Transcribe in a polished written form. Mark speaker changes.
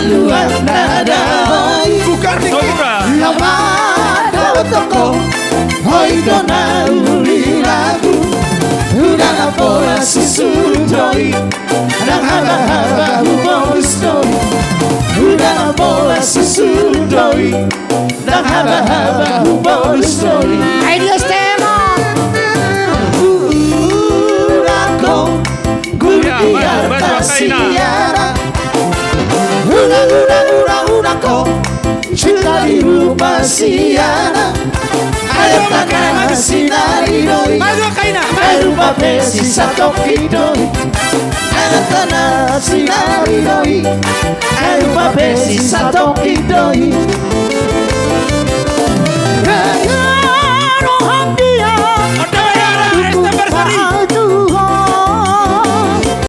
Speaker 1: haluan nada
Speaker 2: bukan
Speaker 1: lama kau toko hoi dona uli lagu udah pola susudoi dan haba-haba humor story udah pola susudoi dan haba-haba humor story
Speaker 3: Ay Dios te amo.
Speaker 1: Urako Gurdiata Siara Urako Cinta di rumah Siana Ayo takana sinariroi Ayo pape sisa tokidoi Ayo takana sinariroi Ayo pape sisa tokidoi